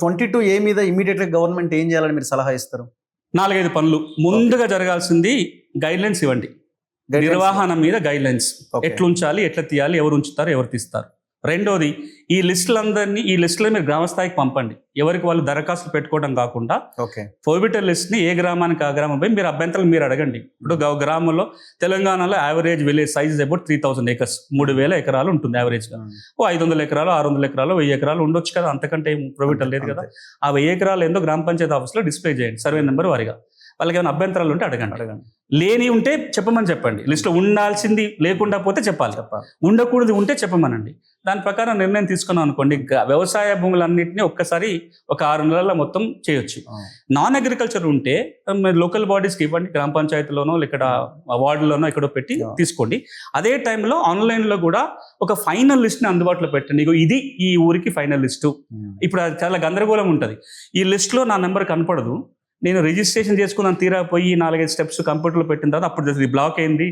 22A మీద immediate గా government ఏం చేయాలని మీరు సలహా ఇస్తారు? 4-5 పనులు ముందుగా జరగాల్సింది గైడ్లైన్స్ ఇవ్వండి. నిర్వహణ మీద గైడ్లైన్స్ ఎట్లా ఉంచాలి, ఎట్లా తీయాలి, ఎవరు ఉంచుతారు, ఎవరు తీస్తారు. రెండోది ఈ లిస్టులందరినీ ఈ లిస్టులో మీరు గ్రామ స్థాయికి పంపండి. ఎవరికి వాళ్ళు దరఖాస్తులు పెట్టుకోవడం కాకుండా ఫోర్బిటర్ లిస్ట్ ని ఏ గ్రామానికి ఆ గ్రామం పోయి మీరు అభ్యంతరాలు మీరు అడగండి. ఇప్పుడు గ్రామంలో తెలంగాణలో average village side about 3000 acres, 3000 ఎకరాలు ఉంటుంది యావరేజ్ గా. 500 ఎకరాలు, 600 ఎకరాలు, 1000 ఎకరాలు ఉండొచ్చు కదా, అంతకంటే ప్రొవిటర్ లేదు కదా. ఆ 1000 ఎకరాలు ఏందో గ్రామ పంచాయతీ ఆఫీస్ లో డిస్ప్లే చేయండి, సర్వే నెంబర్ వారిగా. వాళ్ళకి ఏమైనా అభ్యంతరాలు ఉంటే అడగండి. లేని ఉంటే చెప్పండి. లిస్టులో ఉండాల్సింది లేకుండా పోతే చెప్పాలి. ఉండకూడదు ఉంటే చెప్పమనండి. దాని ప్రకారం నిర్ణయం తీసుకున్నాం అనుకోండి, వ్యవసాయ భూములన్నింటినీ ఒక్కసారి ఒక 6 నెలల్లో మొత్తం చేయొచ్చు. నాన్ అగ్రికల్చర్ ఉంటే లోకల్ బాడీస్కి ఇవ్వండి, గ్రామ పంచాయతీలోనో ఇక్కడ వార్డులోనో ఎక్కడో పెట్టి తీసుకోండి. అదే టైంలో ఆన్లైన్లో కూడా ఒక ఫైనల్ లిస్ట్ని అందుబాటులో పెట్టండి. ఇది ఈ ఊరికి ఫైనల్ లిస్టు. ఇప్పుడు అది చాలా గందరగోళం ఉంటుంది. ఈ లిస్టులో నా నెంబర్ కనపడదు, నేను రిజిస్ట్రేషన్ చేసుకున్నాను, తీరా పోయి 4-5 స్టెప్స్ కంప్యూటర్లో పెట్టిన తర్వాత అప్పుడు బ్లాక్ అయింది.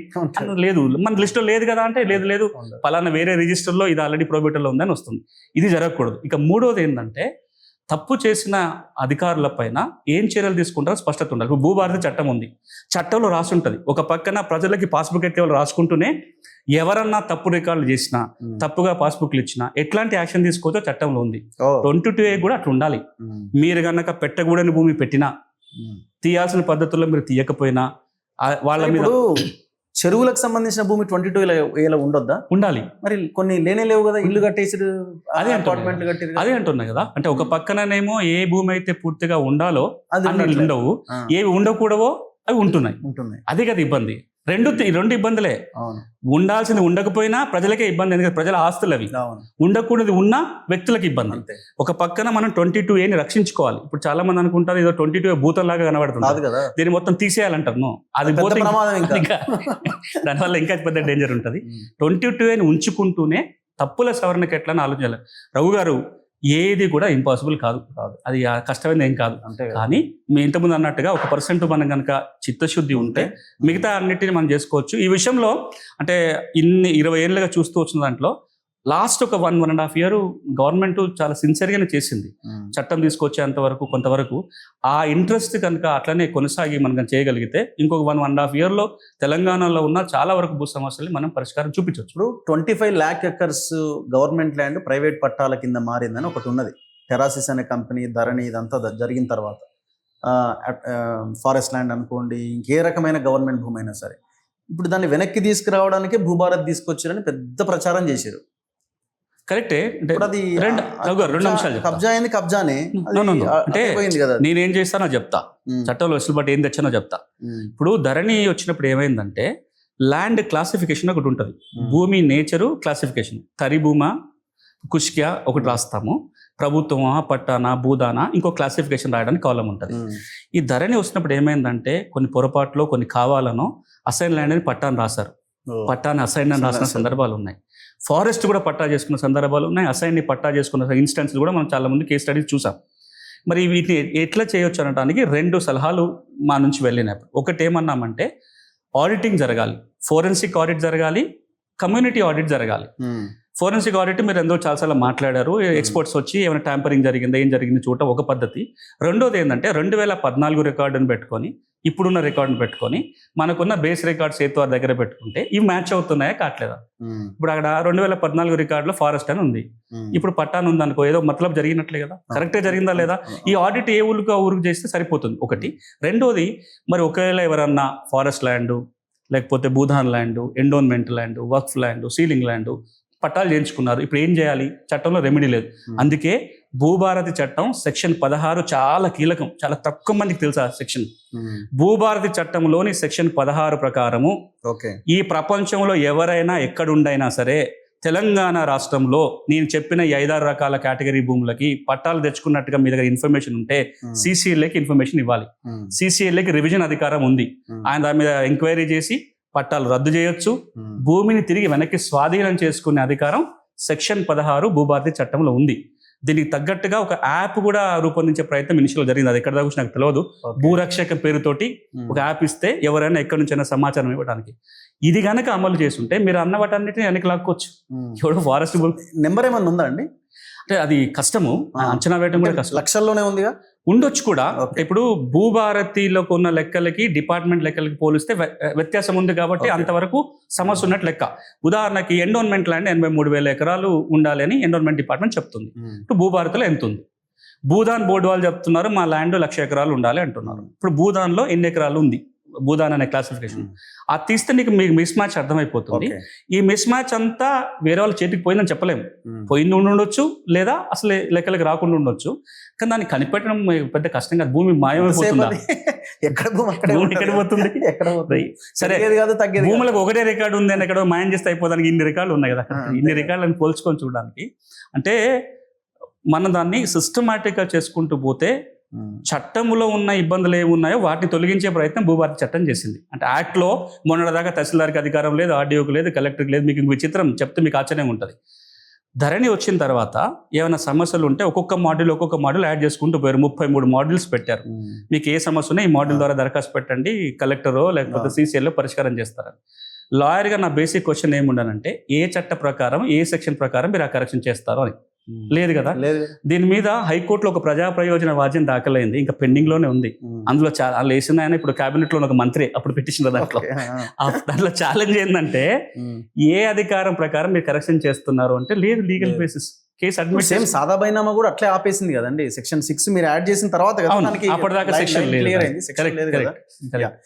లేదు, మన లిస్టులో లేదు కదా అంటే లేదు పలానా వేరే రిజిస్టర్లో ఇది ఆల్రెడీ ప్రొబిటర్లో ఉందని వస్తుంది. ఇది జరగకూడదు. ఇక మూడోది ఏంటంటే, తప్పు చేసిన అధికారుల పైన ఏం చర్యలు తీసుకుంటారో స్పష్టత ఉండాలి. ఇప్పుడు భూభారతి చట్టం ఉంది, చట్టంలో రాసి ఉంటుంది. ఒక పక్కన ప్రజలకి పాస్బుక్ ఎట్టే వాళ్ళు రాసుకుంటూనే ఎవరన్నా తప్పు రికార్డులు చేసినా, తప్పుగా పాస్బుక్లు ఇచ్చినా ఎట్లాంటి యాక్షన్ తీసుకోవచ్చో చట్టంలో ఉంది. 22A కూడా అట్లా ఉండాలి. మీరు కనుక పెట్టకూడని భూమి పెట్టినా, తీయాల్సిన పద్ధతుల్లో మీరు తీయకపోయినా వాళ్ళ మీద. చెరువులకు సంబంధించిన భూమి 22A ఉండొద్దా? ఉండాలి. మరి కొన్ని లేవు కదా, ఇల్లు కట్టేసి అదే అంటున్నా కదా. అంటే ఒక పక్కననేమో ఏ భూమి అయితే పూర్తిగా ఉండాలో అన్ని ఉండవు, ఏవి ఉండకూడవో అవి ఉంటున్నాయి. అదే కదా ఇబ్బంది. రెండు ఇబ్బందులే. ఉండాల్సింది ఉండకపోయినా ప్రజలకే ఇబ్బంది, ఎందుకంటే ప్రజల ఆస్తులు అవి. ఉండకూడదు ఉన్నా వ్యక్తులకు ఇబ్బంది. ఒక పక్కన మనం 22Aని రక్షించుకోవాలి. ఇప్పుడు చాలా మంది అనుకుంటారు ఏదో 22A భూతం లాగా కనబడుతుంది, దీన్ని మొత్తం తీసేయాలంటారు. అది పోతే దానివల్ల ఇంకా పెద్ద డేంజర్ ఉంటుంది. 22Aని ఉంచుకుంటూనే తప్పుల సవరణకి ఎట్లా ఆలోచించాలి. రఘు గారు, ఏది కూడా ఇంపాసిబుల్ కాదు, అది కష్టమైనది ఏం కాదు. కానీ మీ ఇంతకుముందు అన్నట్టుగా 1% మనం కనుక చిత్తశుద్ధి ఉంటే మిగతా అన్నిటిని మనం చేసుకోవచ్చు. ఈ విషయంలో అంటే 20 ఏళ్ళుగా చూస్తూ వచ్చిన దాంట్లో లాస్ట్ ఒక 1.5 year గవర్నమెంట్ చాలా సిన్సియర్గానే చేసింది. చట్టం తీసుకొచ్చేంత వరకు కొంతవరకు ఆ ఇంట్రెస్ట్ కనుక అట్లనే కొనసాగి మనం చేయగలిగితే ఇంకొక 1.5 yearలో తెలంగాణలో ఉన్న చాలా వరకు భూ సమస్యల్ని మనం పరిష్కారం చూపించవచ్చు. ఇప్పుడు 25 lakh acres government land private పట్టాల కింద మారిందని ఒకటి ఉన్నది. టెరాసిస్ అనే కంపెనీ, ధరణి, ఇదంతా జరిగిన తర్వాత ఫారెస్ట్ ల్యాండ్ అనుకోండి, ఇంకే రకమైన గవర్నమెంట్ భూమి అయినా సరే, ఇప్పుడు దాన్ని వెనక్కి తీసుకురావడానికి భూభారత్ తీసుకొచ్చారని పెద్ద ప్రచారం చేశారు. కరెక్టే. రెండు అంశాలు కబ్జా అయింది, కబ్జానే అంటే నేనేం చేస్తానో చెప్తా, చట్టంలో వెసులుబాటు ఏం తెచ్చానో చెప్తా. ఇప్పుడు ధరణి వచ్చినప్పుడు ఏమైందంటే, ల్యాండ్ క్లాసిఫికేషన్ ఒకటి ఉంటుంది. భూమి నేచరు క్లాసిఫికేషన్, తరి భూమా, కుష్క్యా ఒకటి రాస్తాము, ప్రభుత్వమా, పట్టానా, భూదానా ఇంకో క్లాసిఫికేషన్ రాయడానికి కాలం ఉంటుంది. ఈ ధరణి వచ్చినప్పుడు ఏమైందంటే, కొన్ని పొరపాట్లు, కొన్ని కావాలనో అసైన్ ల్యాండ్ అని పట్టాను రాశారు. పట్టాని అసైన్ అని రాసిన సందర్భాలు ఉన్నాయి. ఫారెస్ట్ కూడా పట్టా చేసుకున్న సందర్భాలు ఉన్నాయి. అసైన్ని పట్టా చేసుకున్న ఇన్స్టెన్స్ కూడా మనం చాలా మంది కేస్ స్టడీస్ చూసాం. మరి వీటిని ఎట్లా చేయొచ్చు అనడానికి 2 సలహాలు మా నుంచి వెళ్ళినాయి. ఒకటి ఏమన్నామంటే, ఆడిటింగ్ జరగాలి, ఫోరెన్సిక్ ఆడిట్ జరగాలి, కమ్యూనిటీ ఆడిట్ జరగాలి. ఫోరెన్సిక్ ఆడిట్ మీరు ఎందుకు చాలాసార్లు మాట్లాడారు, ఎక్స్పర్ట్స్ వచ్చి ఏమైనా ట్యాంపరింగ్ జరిగిందా, ఏం జరిగింది చూడటం ఒక పద్ధతి. రెండోది ఏంటంటే, 2014 రికార్డును పెట్టుకొని, ఇప్పుడున్న రికార్డును పెట్టుకొని, మనకున్న బేస్ రికార్డ్స్ ఏతో దగ్గర పెట్టుకుంటే ఇవి మ్యాచ్ అవుతున్నాయా కావట్లేదా. ఇప్పుడు అక్కడ 2014 రికార్డులో ఫారెస్ట్ అని ఉంది, ఇప్పుడు పట్టాను ఉంది అనుకో, ఏదో మతలబ్ జరిగినట్లే కదా, కరెక్టే జరిగిందా లేదా. ఈ ఆడిట్ ఏ ఊరికి ఆ ఊరికి చేస్తే సరిపోతుంది ఒకటి. రెండోది, మరి ఒకవేళ ఎవరన్నా ఫారెస్ట్ ల్యాండ్, లేకపోతే భూధాన్ ల్యాండ్, ఎండోన్మెంట్ ల్యాండ్, వక్ఫ్ ల్యాండ్, సీలింగ్ ల్యాండ్ పట్టాలు చేయించుకున్నారు, ఇప్పుడు ఏం చేయాలి? చట్టంలో రెమెడీ లేదు. అందుకే భూభారతి చట్టం సెక్షన్ 16 చాలా కీలకం. చాలా తక్కువ మందికి తెలుసు ఆ సెక్షన్. భూభారతి చట్టంలోని సెక్షన్ 16 ప్రకారము ఈ ప్రపంచంలో ఎవరైనా ఎక్కడుండైనా సరే తెలంగాణ రాష్ట్రంలో నేను చెప్పిన 5-6 రకాల కేటగిరీ భూములకి పట్టాలు తెచ్చుకున్నట్టుగా మీ దగ్గర ఇన్ఫర్మేషన్ ఉంటే CCLAకి ఇన్ఫర్మేషన్ ఇవ్వాలి. CCLAకి రివిజన్ అధికారం ఉంది. ఆయన దాని మీద ఎంక్వైరీ చేసి పట్టాలు రద్దు చేయొచ్చు, భూమిని తిరిగి వెనక్కి స్వాధీనం చేసుకునే అధికారం సెక్షన్ 16 భూభారతి చట్టంలో ఉంది. దీనికి తగ్గట్టుగా ఒక యాప్ కూడా రూపొందించే ప్రయత్నం ఇనిషియల్ జరిగింది. అది ఎక్కడ దాకా నాకు తెలియదు. భూరక్షక పేరుతోటి ఒక యాప్ ఇస్తే ఎవరైనా ఎక్కడి నుంచైనా సమాచారం ఇవ్వడానికి. ఇది కనుక అమలు చేస్తుంటే మీరు అన్న వాటన్నిటిని వెనక్కి లాక్కోవచ్చు. ఎవడో ఫారెస్ట్ నెంబర్ ఏమన్నా ఉందా అండి? అంటే అది కష్టము, అంచనా వేయడం కూడా కష్టం. లక్షల్లోనే ఉందిగా. ఉండొచ్చు కూడా. Okay. ఇప్పుడు భూభారతిలోకి ఉన్న లెక్కలకి డిపార్ట్మెంట్ లెక్కలకి పోలిస్తే వ్యత్యాసం ఉంది కాబట్టి Okay. అంతవరకు సమస్య ఉన్నట్టు లెక్క. ఉదాహరణకి ఎండోన్మెంట్ ల్యాండ్ 83,000 ఎకరాలు ఉండాలి అని ఎండోన్మెంట్ డిపార్ట్మెంట్ చెప్తుంది. ఇప్పుడు భూభారతిలో ఎంత ఉంది? భూదాన్ బోర్డు వాళ్ళు చెప్తున్నారు మా ల్యాండ్ 1,00,000 ఎకరాలు ఉండాలి అంటున్నారు. ఇప్పుడు భూదాన్లో ఎన్ని ఎకరాలు ఉంది? భూదాన్ అనే క్లాసిఫికేషన్ అది తీస్తే మీకు మిస్ మ్యాచ్ అర్థమైపోతుంది. ఈ మిస్ మ్యాచ్ అంతా వేరే వాళ్ళ చేతికి పోయిందని చెప్పలేము. పోయింది ఉండొచ్చు, లేదా అసలు లెక్కలకి రాకుండా ఉండొచ్చు. కానీ దాన్ని కనిపెట్టడం పెద్ద కష్టం కాదు. భూమి మాయమైపోతుందా? భూమి ఎక్కడ పోతుంది? సరే, భూములకు ఒకటే రికార్డు ఉంది అని ఎక్కడో మాయం చేస్తే అయిపోదానికి ఇన్ని రికార్డులు ఉన్నాయి కదా. ఇన్ని రికార్డులను పోల్చుకొని చూడడానికి అంటే మనం దాన్ని సిస్టమాటిక్గా చేసుకుంటూ పోతే చట్టంలో ఉన్న ఇబ్బందులు ఏమున్నాయో వాటిని తొలగించే ప్రయత్నం భూభారతి చట్టం చేసింది. అంటే యాక్ట్లో మొన్నటిదాకా తహసీల్దార్కి అధికారం లేదు, ఆర్డీఓకి లేదు, కలెక్టర్కి లేదు. మీకు విచిత్రం చెప్తే మీకు ఆశ్చర్యంగా ఉంటుంది. ధరణి వచ్చిన తర్వాత ఏమైనా సమస్యలు ఉంటే ఒక్కొక్క మాడ్యూల్ యాడ్ చేసుకుంటూ పోయారు. 33 మాడ్యూల్స్ పెట్టారు. మీకు ఏ సమస్య ఉన్నా ఈ మాడ్యూల్ ద్వారా దరఖాస్తు పెట్టండి, కలెక్టరో లేకపోతే సీసీఎల్లో పరిష్కారం చేస్తారని. లాయర్గా నా బేసిక్ క్వశ్చన్ ఏముండాలంటే ఏ చట్ట ప్రకారం ఏ సెక్షన్ ప్రకారం మీరు ఆ కరెక్షన్ చేస్తారో అని. లేదు కదా. దీని మీద హైకోర్టులో ఒక ప్రజా ప్రయోజన వాద్యం దాఖలైంది, ఇంకా పెండింగ్ లోనే ఉంది. అందులో చాలా వేసిన ఆయన ఇప్పుడు కేబినెట్ లో ఒక మంత్రి అప్పుడు పెట్టించిన దాంట్లో ఛాలెంజ్ ఏంటంటే ఏ అధికారం ప్రకారం మీరు కరెక్షన్ చేస్తున్నారు అంటే లేదు, legal basis case admit. Same సాదా బైనామా కూడా అట్లే ఆపేసింది కదండి. సెక్షన్ 6 మీరు యాడ్ చేసిన తర్వాత అప్పటిదాకా సెక్షన్ లేదు.